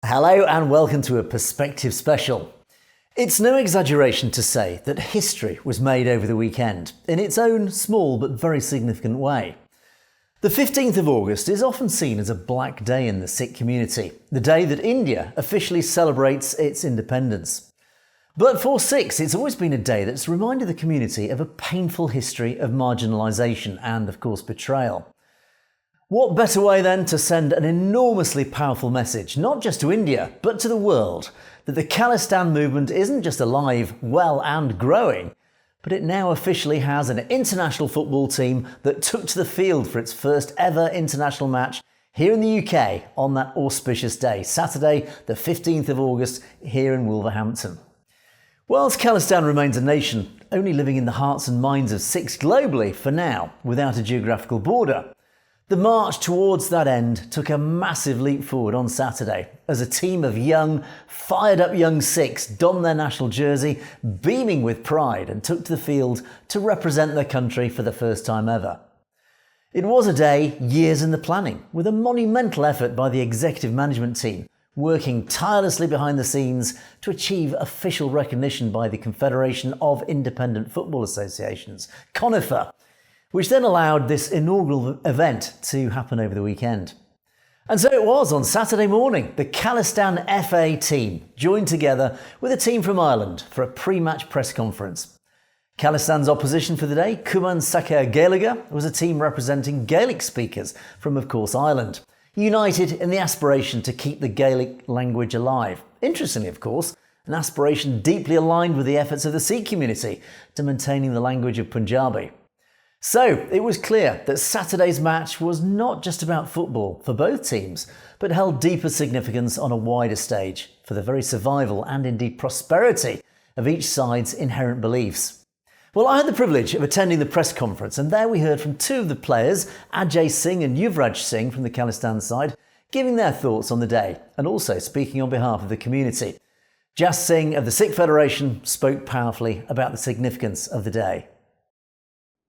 Hello and welcome to a Perspective Special. It's no exaggeration to say that history was made over the weekend, in its own small but very significant way. The 15th of August is often seen as a black day in the Sikh community, the day that India officially celebrates its independence. But for Sikhs, it's always been a day that's reminded the community of a painful history of marginalisation and, of course, betrayal. What better way then to send an enormously powerful message, not just to India, but to the world, that the Khalistan movement isn't just alive, well and growing, but it now officially has an international football team that took to the field for its first ever international match here in the UK on that auspicious day, Saturday the 15th of August here in Wolverhampton. Whilst Khalistan remains a nation only living in the hearts and minds of Sikhs globally for now, without a geographical border, the march towards that end took a massive leap forward on Saturday as a team of young, fired-up young Sikhs donned their national jersey, beaming with pride, and took to the field to represent their country for the first time ever. It was a day years in the planning, with a monumental effort by the executive management team, working tirelessly behind the scenes to achieve official recognition by the Confederation of Independent Football Associations, CONIFA, which then allowed this inaugural event to happen over the weekend. And so it was on Saturday morning, the Khalistan FA team joined together with a team from Ireland for a pre-match press conference. Khalistan's opposition for the day, Cumann Sacair Gailge, was a team representing Gaelic speakers from, of course, Ireland, united in the aspiration to keep the Gaelic language alive. Interestingly, of course, an aspiration deeply aligned with the efforts of the Sikh community to maintaining the language of Punjabi. So it was clear that Saturday's match was not just about football for both teams, but held deeper significance on a wider stage for the very survival and indeed prosperity of each side's inherent beliefs. Well, I had the privilege of attending the press conference, and there we heard from two of the players, Ajay Singh and Yuvraj Singh from the Khalistan side, giving their thoughts on the day and also speaking on behalf of the community. Jas Singh of the Sikh Federation spoke powerfully about the significance of the day.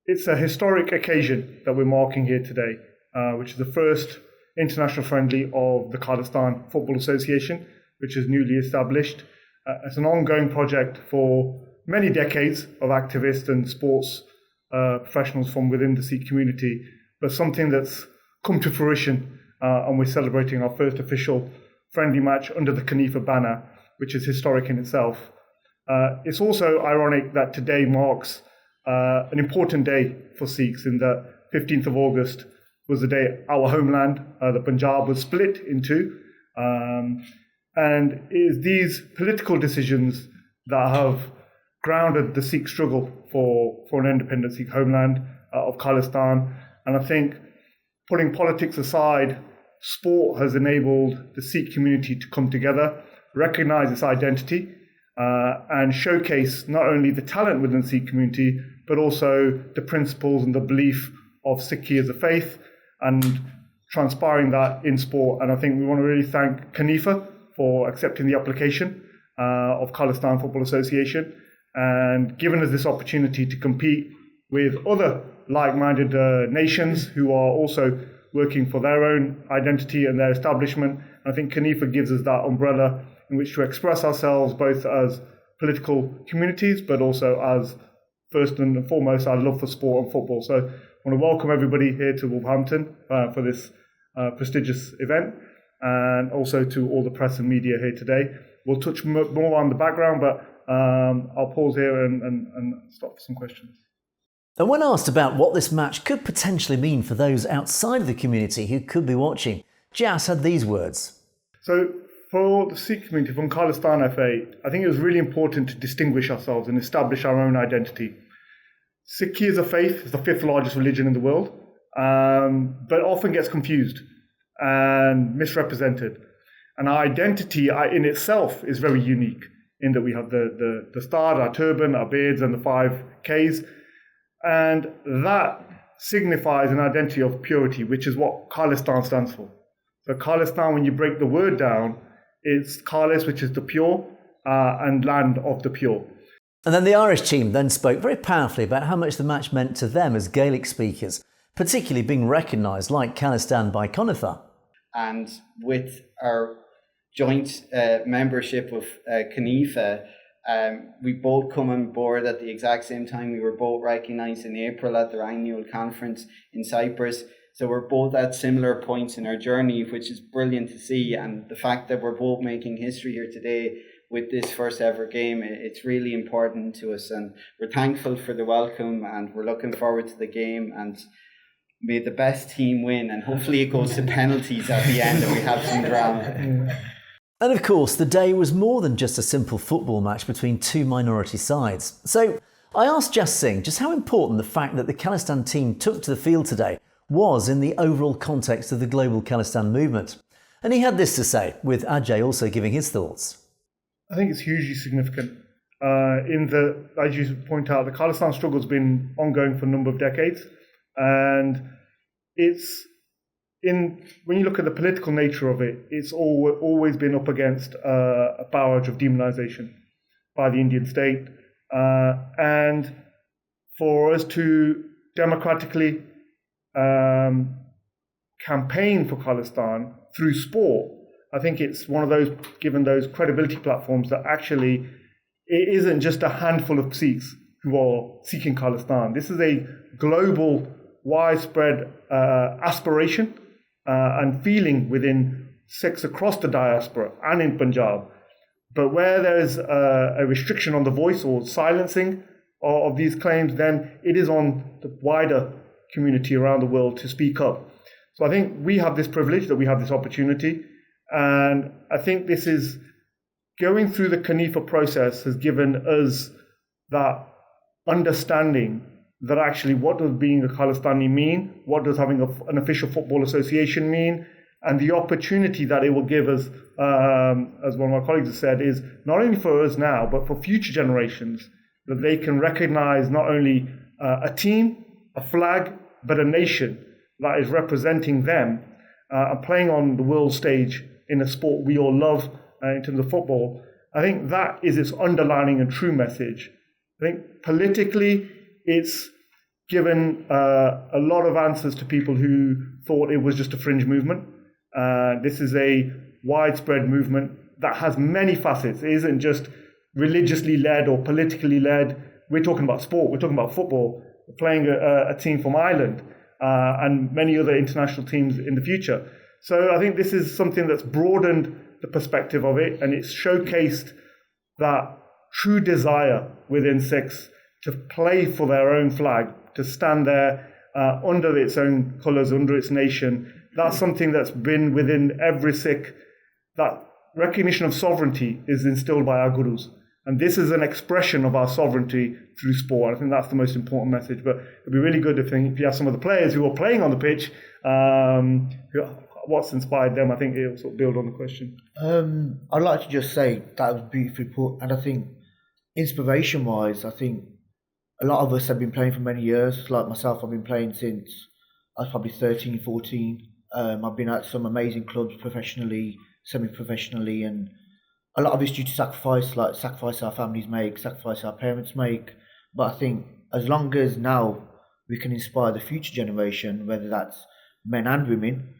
It's a historic occasion that we're marking here today, which is the first international friendly of the Khalistan Football Association, which is newly established. It's an ongoing project for many decades of activists and sports professionals from within the Sikh community, but something that's come to fruition, and we're celebrating our first official friendly match under the CONIFA banner, which is historic in itself. It's also ironic that today marks an important day for Sikhs in that 15th of August was the day our homeland, the Punjab, was split in two. And it is these political decisions that have grounded the Sikh struggle for an independent Sikh homeland of Khalistan. And I think putting politics aside, sport has enabled the Sikh community to come together, recognise its identity, and showcase not only the talent within the Sikh community, but also the principles and the belief of Sikhi as a faith, and transpiring that in sport. And I think we want to really thank CONIFA for accepting the application of Khalistan Football Association and giving us this opportunity to compete with other like-minded nations who are also working for their own identity and their establishment. And I think CONIFA gives us that umbrella in which to express ourselves both as political communities, but also as first and foremost our love for sport and football. So I want to welcome everybody here to Wolverhampton for this prestigious event, and also to all the press and media here today. We'll touch more on the background, but I'll pause here and stop for some questions. And when asked about what this match could potentially mean for those outside of the community who could be watching, Jas had these words. So for the Sikh community, from Khalistan FA, I think it was really important to distinguish ourselves and establish our own identity. Sikhi as a faith is the fifth largest religion in the world, but often gets confused and misrepresented. And our identity in itself is very unique in that we have the star, our turban, our beards, and the 5 Ks. And that signifies an identity of purity, which is what Khalistan stands for. So Khalistan, when you break the word down, it's Khalis, which is the pure, and land of the pure. And then the Irish team then spoke very powerfully about how much the match meant to them as Gaelic speakers, particularly being recognised like Khalistan by CONIFA. And with our joint membership of CNIFA. We both come on board at the exact same time. We were both recognised in April at their annual conference in Cyprus. So we're both at similar points in our journey, which is brilliant to see. And the fact that we're both making history here today with this first ever game, it's really important to us. And we're thankful for the welcome, and we're looking forward to the game. And may the best team win. And hopefully it goes to penalties at the end and we have some drama. And of course, the day was more than just a simple football match between two minority sides. So I asked Jas Singh just how important the fact that the Khalistan team took to the field today was in the overall context of the global Khalistan movement. And he had this to say, with Ajay also giving his thoughts. I think it's hugely significant. As you point out, the Khalistan struggle has been ongoing for a number of decades. And when you look at the political nature of it, it's always been up against a barrage of demonization by the Indian state. And for us to democratically campaign for Khalistan through sport, I think it's one of those, given those credibility platforms, that actually it isn't just a handful of Sikhs who are seeking Khalistan. This is a global, widespread aspiration and feeling within Sikhs across the diaspora and in Punjab. But where there's a restriction on the voice or silencing of these claims, then it is on the wider community around the world to speak up. So I think we have this privilege, that we have this opportunity. And I think this is going through the CNIFA process has given us that understanding that actually what does being a Khalistani mean, what does having an official football association mean, and the opportunity that it will give us, as one of my colleagues has said, is not only for us now, but for future generations, that they can recognize not only a team, a flag, but a nation that is representing them and playing on the world stage in a sport we all love in terms of football. I think that is its underlining and true message. I think politically, it's given a lot of answers to people who thought it was just a fringe movement. This is a widespread movement that has many facets. It isn't just religiously led or politically led. We're talking about sport. We're talking about football. We're playing a team from Ireland and many other international teams in the future. So I think this is something that's broadened the perspective of it, and it's showcased that true desire within Sikhs to play for their own flag, to stand there under its own colours, under its nation. That's something that's been within every Sikh. That recognition of sovereignty is instilled by our gurus. And this is an expression of our sovereignty through sport. I think that's the most important message. But it'd be really good if you have some of the players who are playing on the pitch, what's inspired them. I think it'll sort of build on the question. I'd like to just say that was beautifully put. And I think inspiration-wise, I think a lot of us have been playing for many years. Like myself, I've been playing since I was probably 13, 14. I've been at some amazing clubs professionally, semi-professionally, and a lot of it's due to sacrifice our families make, sacrifice our parents make. But I think as long as now we can inspire the future generation, whether that's men and women,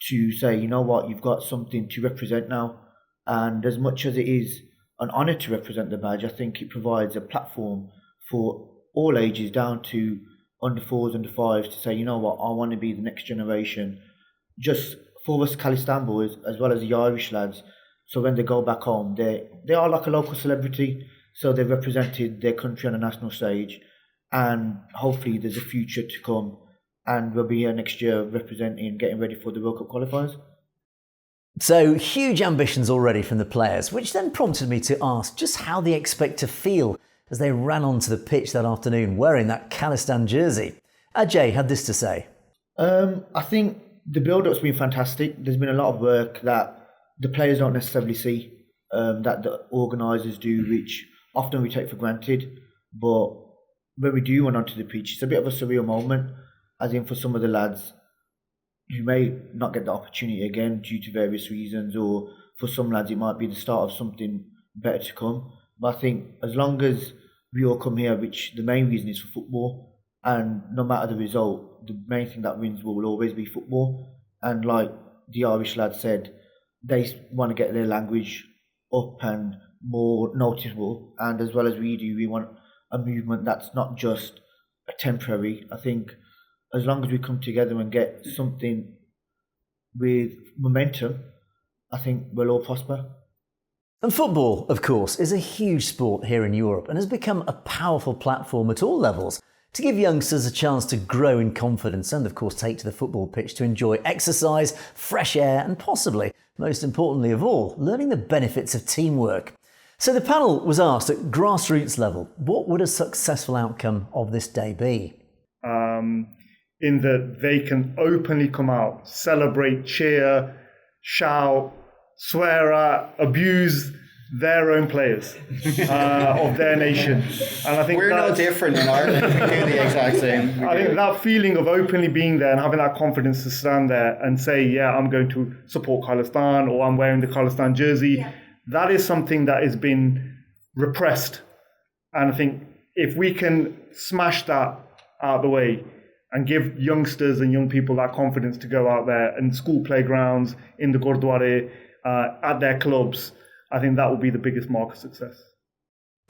to say, you know what, you've got something to represent now. And as much as it is an honour to represent the badge, I think it provides a platform for all ages down to under fours, under fives, to say, you know what, I want to be the next generation. Just for us Khalistan boys, as well as the Irish lads, so when they go back home, they are like a local celebrity. So they've represented their country on a national stage, and hopefully there's a future to come, and we'll be here next year representing, getting ready for the World Cup qualifiers. So huge ambitions already from the players, which then prompted me to ask just how they expect to feel as they ran onto the pitch that afternoon wearing that Khalistan jersey. Ajay had this to say. I think the build-up's been fantastic. There's been a lot of work that the players don't necessarily see, that the organisers do, which often we take for granted. But when we do run onto the pitch, it's a bit of a surreal moment, as in for some of the lads who may not get the opportunity again due to various reasons, or for some lads it might be the start of something better to come. But I think as long as we all come here, which the main reason is for football, and no matter the result, the main thing that wins will always be football. And like the Irish lad said, they want to get their language up and more noticeable. And as well as we do, we want a movement that's not just a temporary. I think as long as we come together and get something with momentum, I think we'll all prosper. And football, of course, is a huge sport here in Europe and has become a powerful platform at all levels to give youngsters a chance to grow in confidence and, of course, take to the football pitch to enjoy exercise, fresh air and possibly, most importantly of all, learning the benefits of teamwork. So the panel was asked at grassroots level, what would a successful outcome of this day be? In that they can openly come out, celebrate, cheer, shout, swear at, abuse their own players of their nation. And I think we're no different in Ireland. We do the exact same. I think that feeling of openly being there and having that confidence to stand there and say, yeah, I'm going to support Khalistan or I'm wearing the Khalistan jersey, that is something that has been repressed. And I think if we can smash that out of the way and give youngsters and young people that confidence to go out there in school playgrounds, in the Gurdwara, at their clubs, I think that will be the biggest mark of success.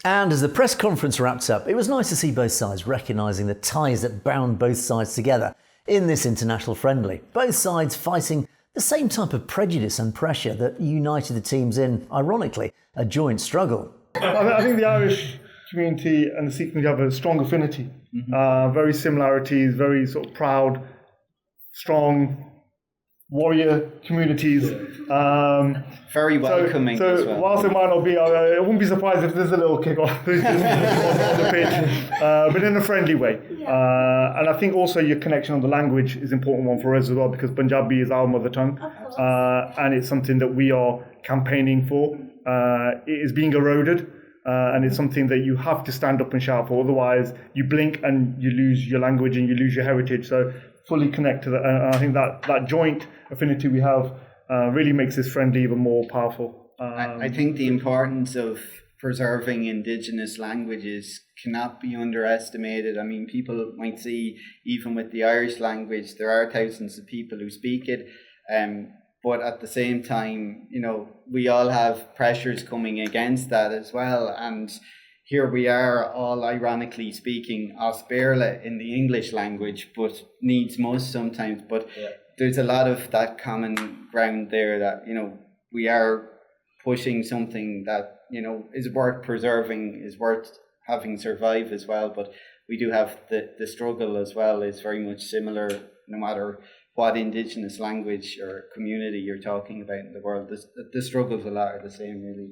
And as the press conference wrapped up, it was nice to see both sides recognising the ties that bound both sides together in this international friendly. Both sides fighting the same type of prejudice and pressure that united the teams in, ironically, a joint struggle. I think the Irish community and the Sikh community have a strong affinity. Very similarities, very sort of proud, strong warrior communities. Very welcoming so as well. Whilst it might not be, I wouldn't be surprised if there's a little kick-off on the pitch, but in a friendly way. And I think also your connection on the language is an important one for us as well, because Punjabi is our mother tongue, and it's something that we are campaigning for. It is being eroded. And it's something that you have to stand up and shout for. Otherwise, you blink and you lose your language and you lose your heritage. So fully connect to that. And I think that joint affinity we have really makes this friendly even more powerful. I think the importance of preserving indigenous languages cannot be underestimated. I mean, people might see, even with the Irish language, there are thousands of people who speak it. But at the same time, you know, we all have pressures coming against that as well. And here we are all ironically speaking Osberla in the English language, but needs must sometimes. But there's a lot of that common ground there that, you know, we are pushing something that, you know, is worth preserving, is worth having survive as well. But we do have the struggle as well is very much similar, no matter what indigenous language or community you're talking about in the world. The struggles a lot are the same, really.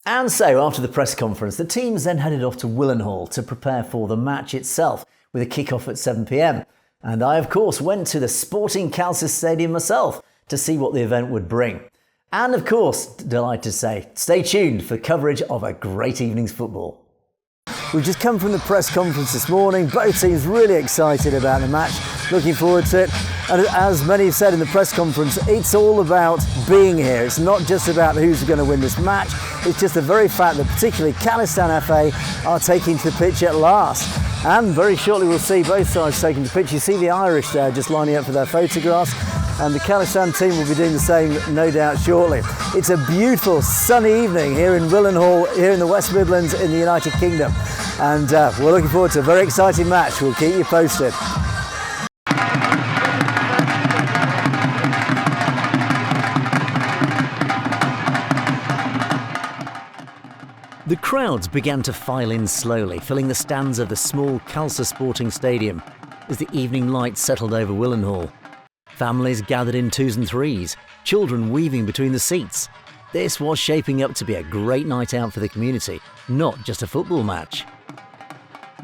And so, after the press conference, the teams then headed off to Willenhall to prepare for the match itself, with a kick-off at 7 p.m. And I, of course, went to the Sporting Calcis Stadium myself to see what the event would bring. And, of course, delighted to say, stay tuned for coverage of a great evening's football. We've just come from the press conference this morning. Both teams really excited about the match, looking forward to it. And as many have said in the press conference, it's all about being here. It's not just about who's going to win this match. It's just the very fact that particularly Khalistan FA are taking to the pitch at last. And very shortly we'll see both sides taking to the pitch. You see the Irish there just lining up for their photographs. And the Khalistan team will be doing the same, no doubt, shortly. It's a beautiful sunny evening here in Willenhall, here in the West Midlands in the United Kingdom. And we're looking forward to a very exciting match. We'll keep you posted. The crowds began to file in slowly, filling the stands of the small Calcis Sporting Stadium as the evening light settled over Willenhall. Families gathered in twos and threes, children weaving between the seats. This was shaping up to be a great night out for the community, not just a football match.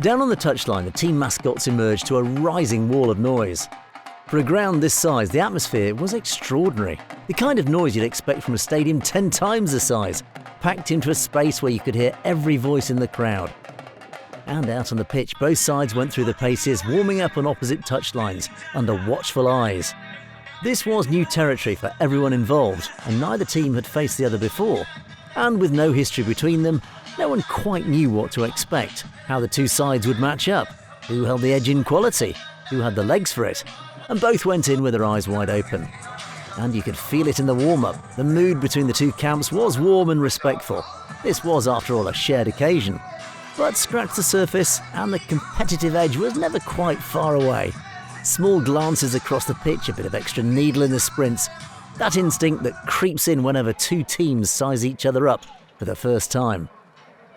Down on the touchline, the team mascots emerged to a rising wall of noise. For a ground this size, the atmosphere was extraordinary. The kind of noise you'd expect from a stadium 10 times the size, packed into a space where you could hear every voice in the crowd. And out on the pitch, both sides went through the paces, warming up on opposite touchlines under watchful eyes. This was new territory for everyone involved, and neither team had faced the other before. And with no history between them, no one quite knew what to expect, how the two sides would match up, who held the edge in quality, who had the legs for it, and both went in with their eyes wide open. and you could feel it in the warm-up. The mood between the two camps was warm and respectful. This was, after all, a shared occasion. But scratch the surface, and the competitive edge was never quite far away. Small glances across the pitch, a bit of extra needle in the sprints. That instinct that creeps in whenever two teams size each other up for the first time.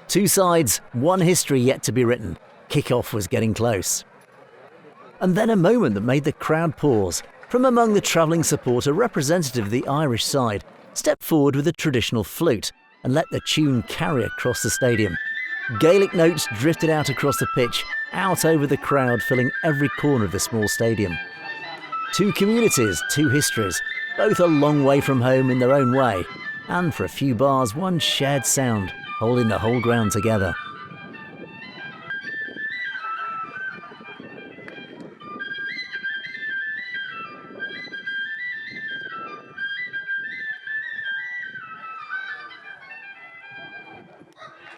Two sides, one history yet to be written. Kick-off was getting close. And then a moment that made the crowd pause. From among the travelling support, a representative of the Irish side stepped forward with a traditional flute and let the tune carry across the stadium. Gaelic notes drifted out across the pitch, out over the crowd, filling every corner of the small stadium. Two communities, two histories, both a long way from home in their own way, and for a few bars, one shared sound, holding the whole ground together.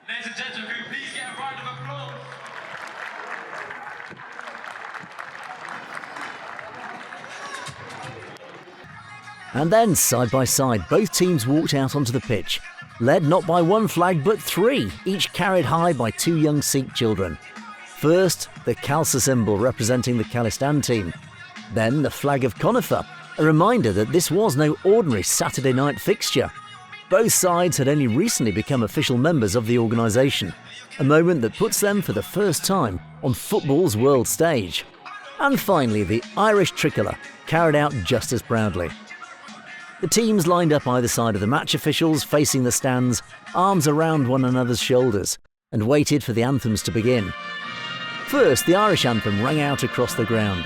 Ladies and gentlemen, can we please get a round of applause? And then, side by side, both teams walked out onto the pitch, led not by one flag but three, each carried high by two young Sikh children. First, the Khalsa symbol representing the Khalistan team. Then the flag of conifer, a reminder that this was no ordinary Saturday night fixture. Both sides had only recently become official members of the organisation, a moment that puts them for the first time on football's world stage. And finally, the Irish tricolour, carried out just as proudly. The teams lined up either side of the match officials, facing the stands, arms around one another's shoulders, and waited for the anthems to begin. First, the Irish anthem rang out across the ground.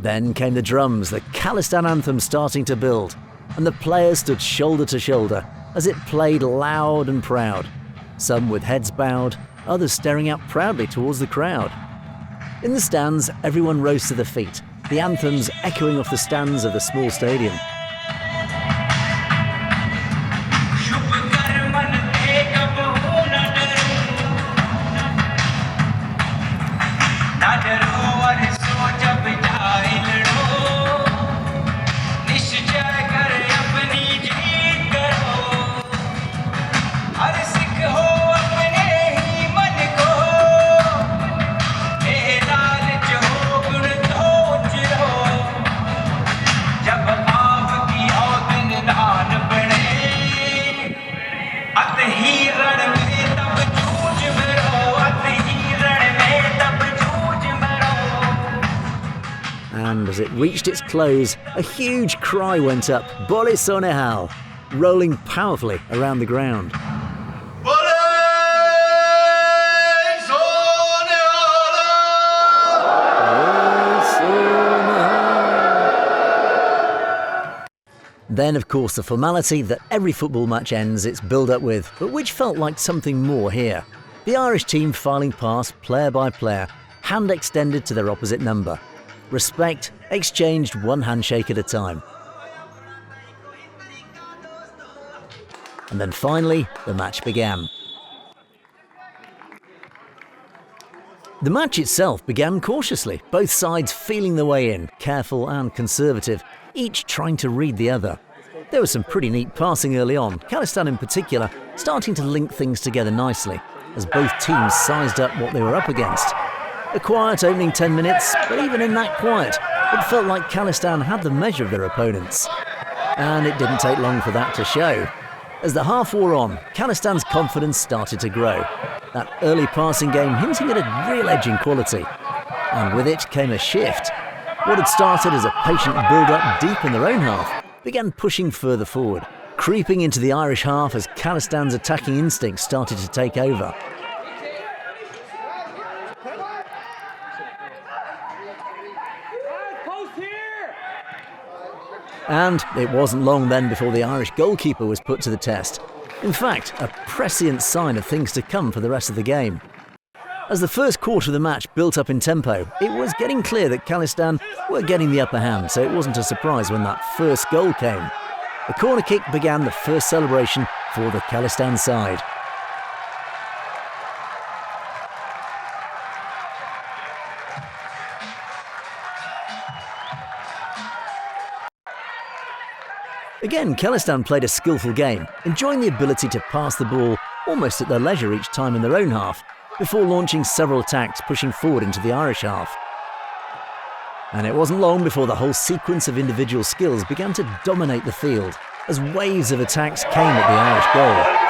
Then came the drums, the Khalistan anthem starting to build, and the players stood shoulder to shoulder as it played loud and proud, some with heads bowed, others staring out proudly towards the crowd. In the stands, everyone rose to their feet, the anthems echoing off the stands of the small stadium. And as it reached its close, a huge cry went up, Bole Sonehal, rolling powerfully around the ground. Then, of course, the formality that every football match ends its build-up with, but which felt like something more here. The Irish team filing past player by player, hand extended to their opposite number. Respect exchanged one handshake at a time. And then finally, the match began. The match itself began cautiously, both sides feeling their way in, careful and conservative, each trying to read the other. There was some pretty neat passing early on, Khalistan in particular starting to link things together nicely, as both teams sized up what they were up against. A quiet opening 10 minutes, but even in that quiet, it felt like Khalistan had the measure of their opponents. And it didn't take long for that to show. As the half wore on, Khalistan's confidence started to grow. That early passing game hinting at a real edge in quality. And with it came a shift. What had started as a patient build-up deep in their own half began pushing further forward, creeping into the Irish half as Khalistan's attacking instincts started to take over. And it wasn't long then before the Irish goalkeeper was put to the test. In fact, a prescient sign of things to come for the rest of the game. As the first quarter of the match built up in tempo, it was getting clear that Khalistan were getting the upper hand, so it wasn't a surprise when that first goal came. The corner kick began the first celebration for the Khalistan side. Again, Khalistan played a skillful game, enjoying the ability to pass the ball almost at their leisure each time in their own half, before launching several attacks pushing forward into the Irish half. And it wasn't long before the whole sequence of individual skills began to dominate the field, as waves of attacks came at the Irish goal.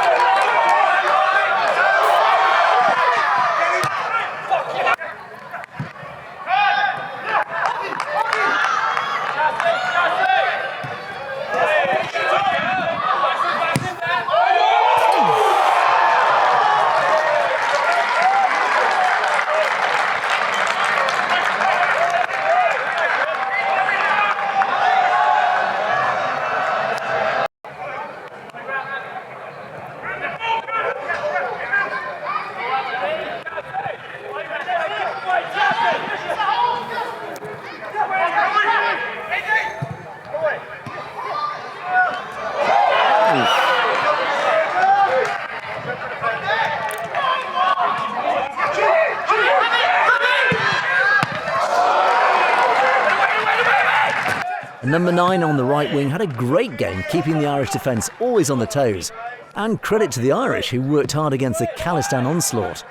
Number 9 on the right wing had a great game, keeping the Irish defence always on the toes. And credit to the Irish, who worked hard against the Khalistan onslaught.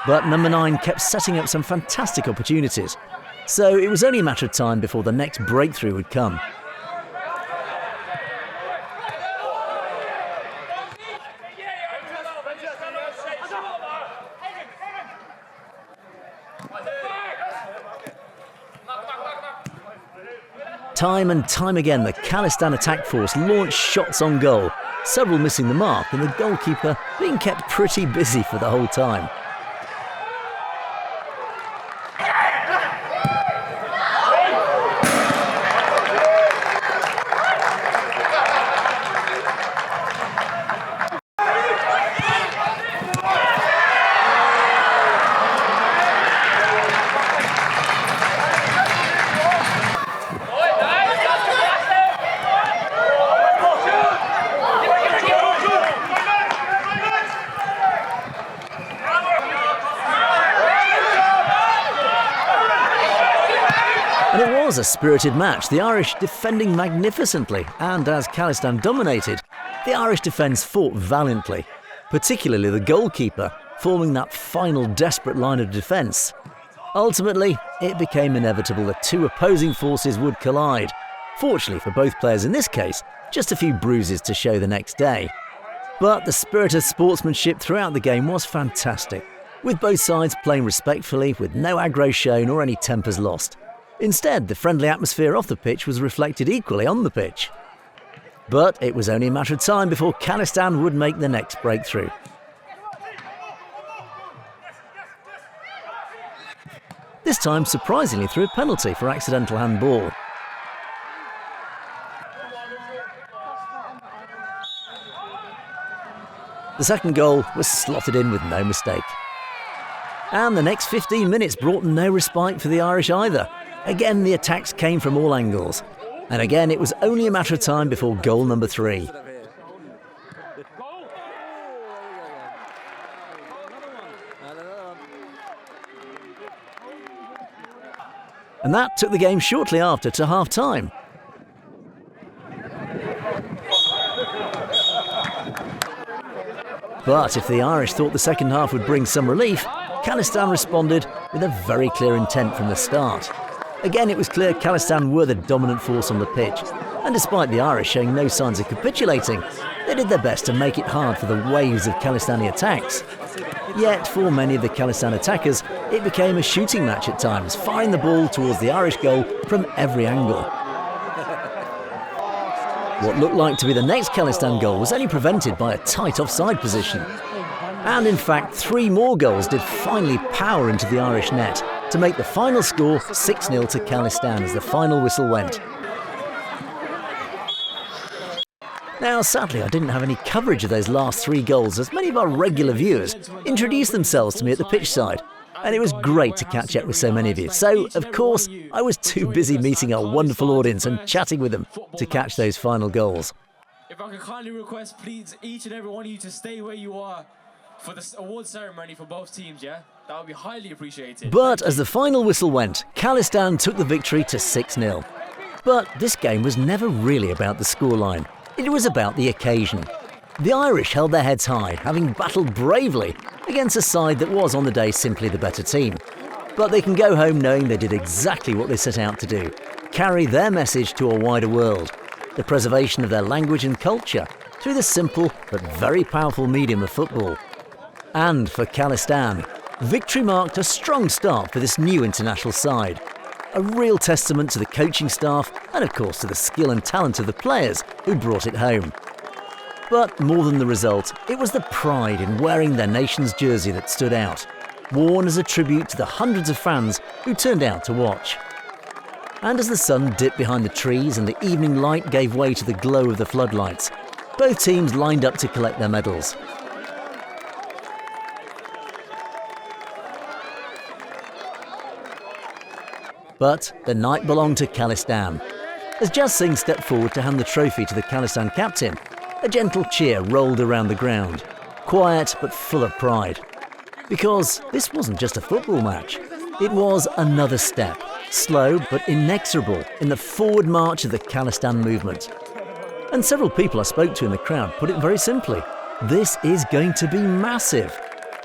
But number 9 kept setting up some fantastic opportunities, so it was only a matter of time before the next breakthrough would come. Time and time again, the Khalistan attack force launched shots on goal, several missing the mark and the goalkeeper being kept pretty busy for the whole time. And it was a spirited match, the Irish defending magnificently, and as Khalistan dominated, the Irish defence fought valiantly, particularly the goalkeeper, forming that final desperate line of defence. Ultimately, it became inevitable that two opposing forces would collide. Fortunately for both players in this case, just a few bruises to show the next day. But the spirit of sportsmanship throughout the game was fantastic, with both sides playing respectfully with no aggro shown or any tempers lost. Instead, the friendly atmosphere off the pitch was reflected equally on the pitch. But it was only a matter of time before Khalistan would make the next breakthrough. This time, surprisingly, through a penalty for accidental handball. The second goal was slotted in with no mistake. And the next 15 minutes brought no respite for the Irish either. Again, the attacks came from all angles. And again, it was only a matter of time before goal number 3. And that took the game shortly after to half-time. But if the Irish thought the second half would bring some relief, Khalistan responded with a very clear intent from the start. Again, it was clear Khalistan were the dominant force on the pitch, and despite the Irish showing no signs of capitulating, they did their best to make it hard for the waves of Khalistani attacks. Yet, for many of the Khalistan attackers, it became a shooting match at times, firing the ball towards the Irish goal from every angle. What looked like to be the next Khalistan goal was only prevented by a tight offside position. And in fact, 3 more goals did finally power into the Irish net to make the final score 6-0 to Khalistan as the final whistle went. Now, sadly, I didn't have any coverage of those last 3 goals, as many of our regular viewers introduced themselves to me at the pitch side. And it was great to catch up with so many of you. So, of course, I was too busy meeting our wonderful audience and chatting with them to catch those final goals. If I could kindly request, please, each and every one of you to stay where you are for the award ceremony for both teams, yeah? That would be highly appreciated. But as the final whistle went, Khalistan took the victory to 6-0. But this game was never really about the scoreline. It was about the occasion. The Irish held their heads high, having battled bravely against a side that was on the day simply the better team. But they can go home knowing they did exactly what they set out to do: carry their message to a wider world, the preservation of their language and culture through the simple but very powerful medium of football. And for Khalistan, victory marked a strong start for this new international side. A real testament to the coaching staff and of course to the skill and talent of the players who brought it home. But more than the result, it was the pride in wearing their nation's jersey that stood out, worn as a tribute to the hundreds of fans who turned out to watch. And as the sun dipped behind the trees and the evening light gave way to the glow of the floodlights, both teams lined up to collect their medals. But the night belonged to Khalistan. As Jazz Singh stepped forward to hand the trophy to the Khalistan captain, a gentle cheer rolled around the ground, quiet but full of pride. Because this wasn't just a football match, it was another step, slow but inexorable, in the forward march of the Khalistan movement. And several people I spoke to in the crowd put it very simply: this is going to be massive.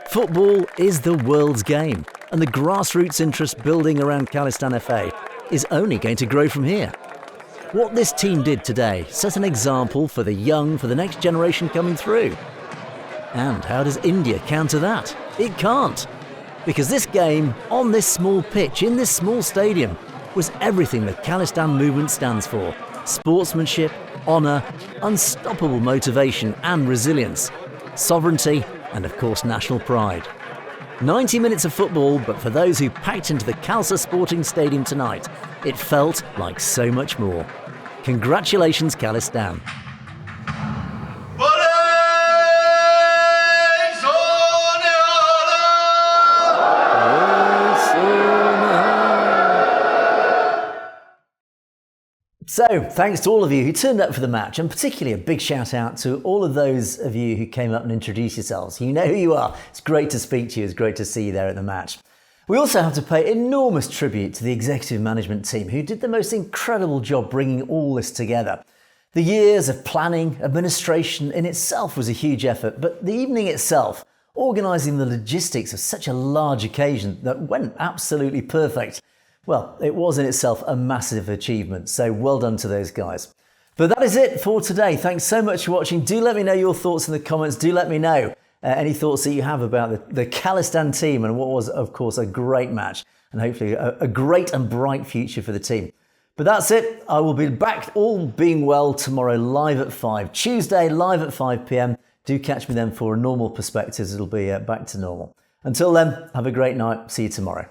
Football is the world's game, and the grassroots interest building around Khalistan FA is only going to grow from here. What this team did today set an example for the young, for the next generation coming through. And how does India counter that? It can't. Because this game, on this small pitch, in this small stadium, was everything the Khalistan movement stands for: sportsmanship, honour, unstoppable motivation and resilience, sovereignty, and of course national pride. 90 minutes of football, but for those who packed into the Khalsa Sporting Stadium tonight, it felt like so much more. Congratulations, Khalistan. So, thanks to all of you who turned up for the match, and particularly a big shout out to all of those of you who came up and introduced yourselves. You know who you are. It's great to speak to you. It's great to see you there at the match. We also have to pay enormous tribute to the executive management team who did the most incredible job bringing all this together. The years of planning, administration in itself was a huge effort, but the evening itself, organising the logistics of such a large occasion that went absolutely perfect, well, it was in itself a massive achievement, so well done to those guys. But that is it for today. Thanks so much for watching. Do let me know your thoughts in the comments. Do let me know any thoughts that you have about the Khalistan team and what was, of course, a great match and hopefully a great and bright future for the team. But that's it. I will be back, all being well, tomorrow live at 5. Tuesday live at 5 p.m. Do catch me then for Normal Perspectives. It'll be back to normal. Until then, have a great night. See you tomorrow.